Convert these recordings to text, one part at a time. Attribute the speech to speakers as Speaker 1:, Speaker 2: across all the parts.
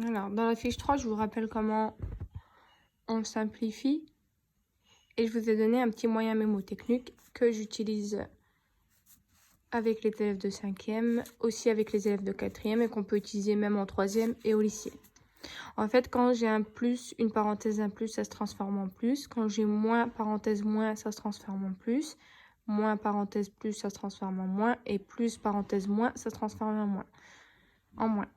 Speaker 1: Alors, dans la fiche 3, je vous rappelle comment on simplifie. Et je vous ai donné un petit moyen mémotechnique que j'utilise avec les élèves de 5e, aussi avec les élèves de 4e et qu'on peut utiliser même en 3e et au lycée. En fait, quand j'ai un plus, une parenthèse un plus, ça se transforme en plus. Quand j'ai moins, parenthèse moins, ça se transforme en plus. Moins, parenthèse plus, ça se transforme en moins. Et plus, parenthèse moins, ça se transforme en moins.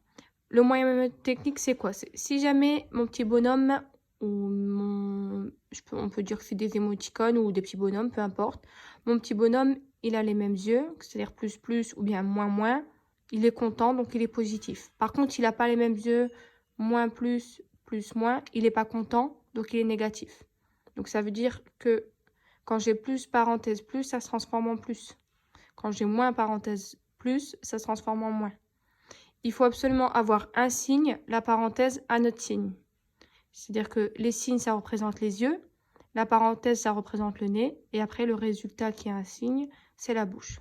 Speaker 1: Le moyen mémotechnique, c'est quoi? Si jamais mon petit bonhomme, ou on peut dire que c'est des émoticônes ou des petits bonhommes, peu importe. Mon petit bonhomme, il a les mêmes yeux, c'est-à-dire plus, plus ou bien moins, moins. Il est content, donc il est positif. Par contre, il n'a pas les mêmes yeux, moins, plus, moins. Il n'est pas content, donc il est négatif. Donc ça veut dire que quand j'ai plus, parenthèse plus, ça se transforme en plus. Quand j'ai moins, parenthèse plus, ça se transforme en moins. Il faut absolument avoir un signe, la parenthèse à notre signe. C'est-à-dire que les signes, ça représente les yeux, la parenthèse, ça représente le nez, et après, le résultat qui est un signe, c'est la bouche.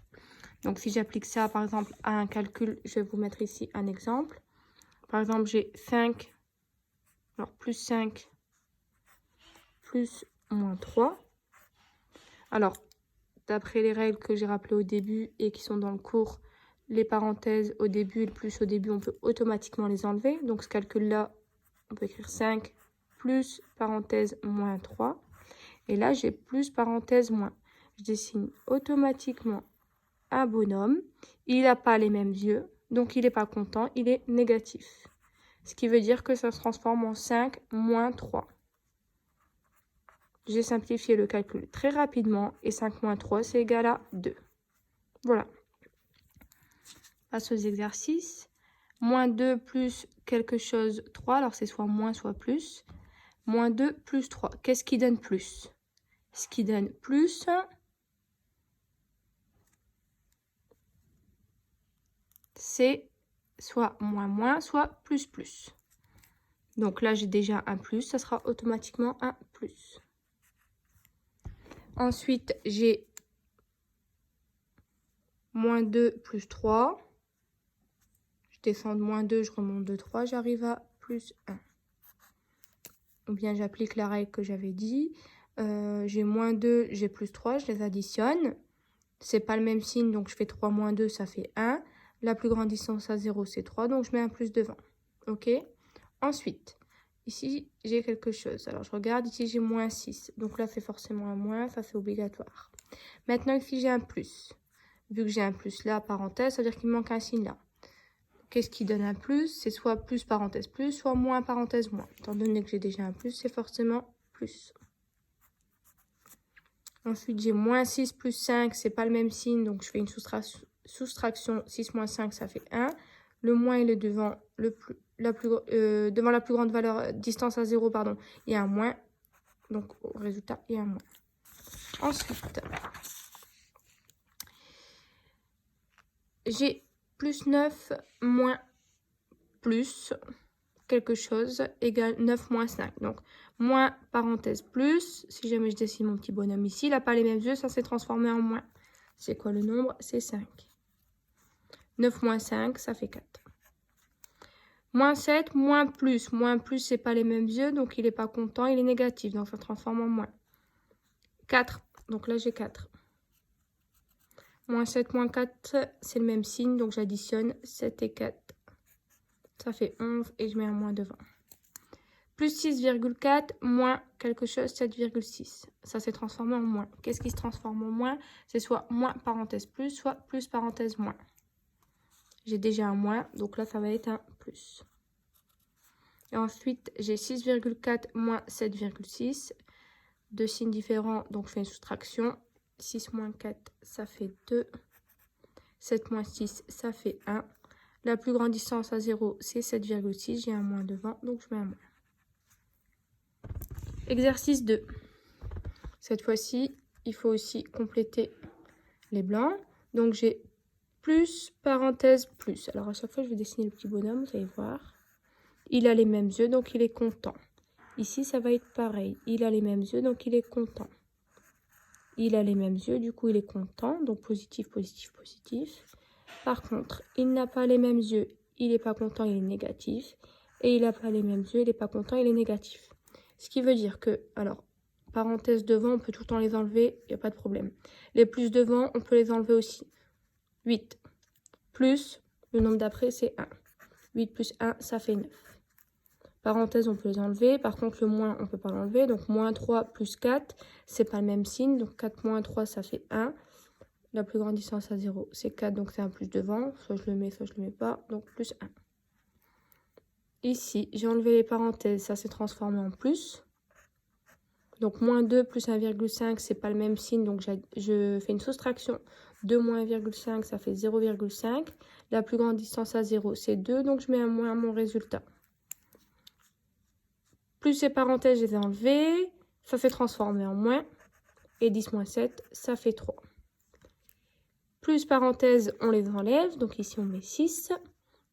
Speaker 1: Donc, si j'applique ça, par exemple, à un calcul, je vais vous mettre ici un exemple. Par exemple, j'ai 5, alors plus 5, plus moins 3. Alors, d'après les règles que j'ai rappelées au début et qui sont dans le cours, les parenthèses au début et le plus au début, on peut automatiquement les enlever. Donc, ce calcul-là, on peut écrire 5 plus parenthèse moins 3. Et là, j'ai plus parenthèse moins. Je dessine automatiquement un bonhomme. Il n'a pas les mêmes yeux, donc il n'est pas content, il est négatif. Ce qui veut dire que ça se transforme en 5 moins 3. J'ai simplifié le calcul très rapidement et 5 moins 3, c'est égal à 2. Voilà. Passe aux exercices. Moins 2 plus quelque chose 3, alors c'est soit moins soit plus. Moins 2 plus 3, qu'est-ce qui donne plus? Ce qui donne plus, c'est soit moins moins, soit plus plus. Donc là, j'ai déjà un plus, ça sera automatiquement un plus. Ensuite, j'ai moins 2 plus 3. Je descends de moins 2, je remonte de 3, j'arrive à plus 1. Ou bien j'applique la règle que j'avais dit. J'ai moins 2, j'ai plus 3, je les additionne. C'est pas le même signe, donc je fais 3 moins 2, ça fait 1. La plus grande distance à 0, c'est 3, donc je mets un plus devant. Ok? Ensuite, ici, j'ai quelque chose. Alors, je regarde, ici, j'ai moins 6. Donc là, c'est forcément un moins, ça, c'est obligatoire. Maintenant, ici, j'ai un plus. Vu que j'ai un plus là, parenthèse, ça veut dire qu'il me manque un signe là. Qu'est-ce qui donne un plus? C'est soit plus, parenthèse plus, soit moins, parenthèse moins. Étant donné que j'ai déjà un plus, c'est forcément plus. Ensuite, j'ai moins 6 plus 5, c'est pas le même signe, donc je fais une soustraction. 6 moins 5, ça fait 1. Le moins, il est devant, devant la plus grande valeur, distance à 0, pardon, il y a un moins. Donc, au résultat, il y a un moins. Ensuite, j'ai plus 9 moins plus quelque chose égale 9 moins 5. Donc, moins, parenthèse, plus. Si jamais je dessine mon petit bonhomme ici, il n'a pas les mêmes yeux, ça s'est transformé en moins. C'est quoi le nombre? C'est 5. 9 moins 5, ça fait 4. Moins 7, moins plus. Moins plus, c'est pas les mêmes yeux, donc il n'est pas content, il est négatif. Donc, ça transforme en moins. 4, donc là, j'ai 4. Moins 7, moins 4, c'est le même signe, donc j'additionne 7 et 4. Ça fait 11 et je mets un moins devant. Plus 6,4, moins quelque chose, 7,6. Ça s'est transformé en moins. Qu'est-ce qui se transforme en moins? C'est soit moins parenthèse plus, soit plus parenthèse moins. J'ai déjà un moins, donc là, ça va être un plus. Et ensuite, j'ai 6,4 moins 7,6. Deux signes différents, donc je fais une soustraction. 6 moins 4, ça fait 2. 7 moins 6, ça fait 1. La plus grande distance à 0, c'est 7,6. J'ai un moins devant, donc je mets un moins. Exercice 2. Cette fois-ci, il faut aussi compléter les blancs. Donc, j'ai plus, parenthèse, plus. Alors, à chaque fois, je vais dessiner le petit bonhomme, vous allez voir. Il a les mêmes yeux, donc il est content. Ici, ça va être pareil. Il a les mêmes yeux, donc il est content. Il a les mêmes yeux, du coup, il est content. Donc, positif, positif, positif. Par contre, il n'a pas les mêmes yeux. Il n'est pas content, il est négatif. et il n'a pas les mêmes yeux, il n'est pas content, il est négatif. Ce qui veut dire que, alors, parenthèse devant, on peut tout le temps les enlever, il n'y a pas de problème. Les plus devant, on peut les enlever aussi. 8 plus, le nombre d'après, c'est 1. 8 plus 1, ça fait 9. Parenthèse, on peut les enlever. Par contre, le moins, on ne peut pas l'enlever. Donc, moins 3 plus 4, c'est pas le même signe. Donc, 4 moins 3, ça fait 1. La plus grande distance à 0, c'est 4, donc c'est un plus devant. Soit je le mets, soit je le mets pas. Donc, plus 1. Ici, j'ai enlevé les parenthèses. Ça s'est transformé en plus. Donc, moins 2 plus 1,5, c'est pas le même signe. Donc, je fais une soustraction. 2 moins 1,5, ça fait 0,5. La plus grande distance à 0, c'est 2. Donc, je mets un moins à mon résultat. Plus ces parenthèses, je les ai enlevées. Ça s'est transformé en moins. Et 10 moins 7, ça fait 3. Plus parenthèses, on les enlève. Donc ici, on met 6.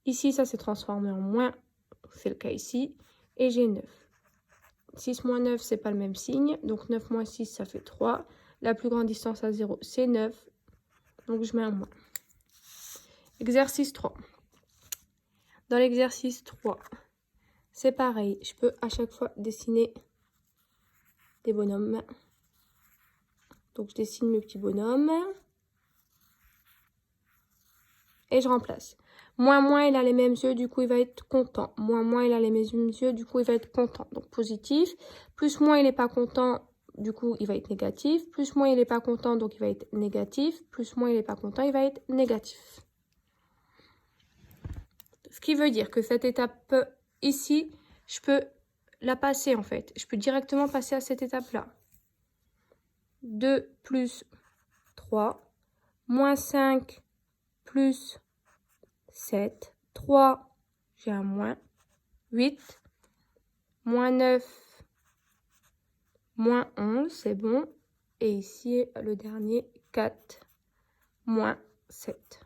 Speaker 1: Ici, ça s'est transformé en moins. C'est le cas ici. Et j'ai 9. 6 moins 9, c'est pas le même signe. Donc 9 moins 6, ça fait 3. La plus grande distance à 0, c'est 9. Donc je mets un moins. Exercice 3. Dans l'exercice 3, c'est pareil. Je peux à chaque fois dessiner des bonhommes. Donc je dessine mes petits bonhommes. Et je remplace. Moins, il a les mêmes yeux, du coup, il va être content. Moins, il a les mêmes yeux, du coup, il va être content. Donc, positif. Plus, moins, il n'est pas content, du coup, il va être négatif. Plus, moins, il n'est pas content, donc il va être négatif. Plus, moins, il n'est pas content, il va être négatif. Ce qui veut dire que cette étape ici, je peux la passer, en fait. Je peux directement passer à cette étape-là. 2 plus 3. Moins 5 plus 7, 3, j'ai un moins, 8, moins 9, moins 11, c'est bon. Et ici, le dernier, 4, moins 7.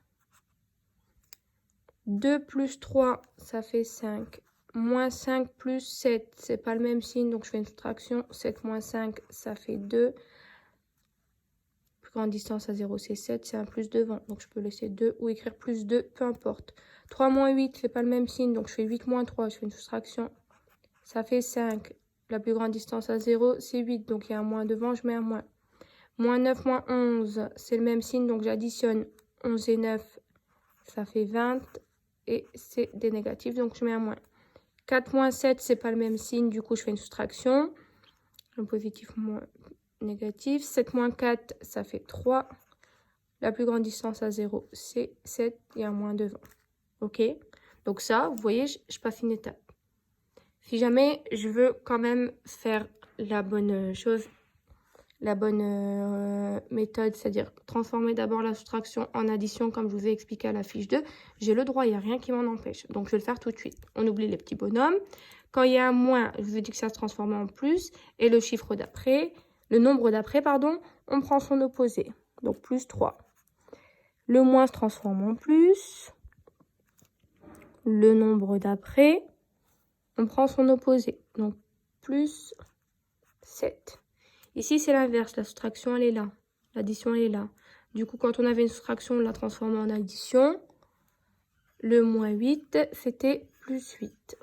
Speaker 1: 2 plus 3, ça fait 5. Moins 5 plus 7, c'est pas le même signe, donc je fais une soustraction. 7 moins 5, ça fait 2. Plus grande distance à 0, c'est 7, c'est un plus devant. Donc je peux laisser 2 ou écrire plus 2, peu importe. 3 moins 8, c'est pas le même signe, donc je fais 8 moins 3, je fais une soustraction. Ça fait 5. La plus grande distance à 0, c'est 8, donc il y a un moins devant, je mets un moins. Moins 9 moins 11, c'est le même signe, donc j'additionne 11 et 9, ça fait 20. Et c'est des négatifs, donc je mets un moins. 4 moins 7, c'est pas le même signe, du coup je fais une soustraction. Un positif moins négatif. 7 moins 4, ça fait 3. La plus grande distance à 0, c'est 7. Il y a un moins devant. OK? Donc ça, vous voyez, je passe une étape. Si jamais je veux quand même faire la bonne chose, la bonne méthode, c'est-à-dire transformer d'abord la soustraction en addition, comme je vous ai expliqué à la fiche 2, j'ai le droit, il n'y a rien qui m'en empêche. Donc, je vais le faire tout de suite. On oublie les petits bonhommes. Quand il y a un moins, je vous ai dit que ça se transforme en plus. Et le chiffre d'après, le nombre d'après, pardon, on prend son opposé. Donc, plus 3. Le moins se transforme en plus. Le nombre d'après, on prend son opposé. Donc, plus 7. Ici, c'est l'inverse. La soustraction, elle est là. L'addition, elle est là. Du coup, quand on avait une soustraction, on l'a transformée en addition. Le moins 8, c'était plus 8.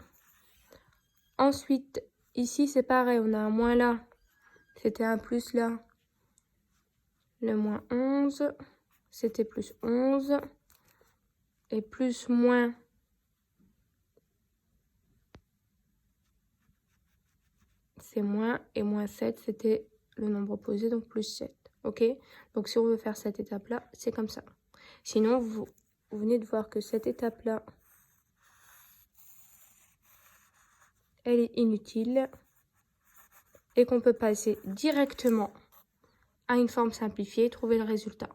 Speaker 1: Ensuite, ici, c'est pareil. On a un moins là. C'était un plus là. Le moins 11, c'était plus 11. Et plus moins, c'est moins. Et moins 7, c'était le nombre opposé, donc plus 7. OK? Donc, si on veut faire cette étape-là, c'est comme ça. Sinon, vous venez de voir que cette étape-là, elle est inutile et qu'on peut passer directement à une forme simplifiée et trouver le résultat.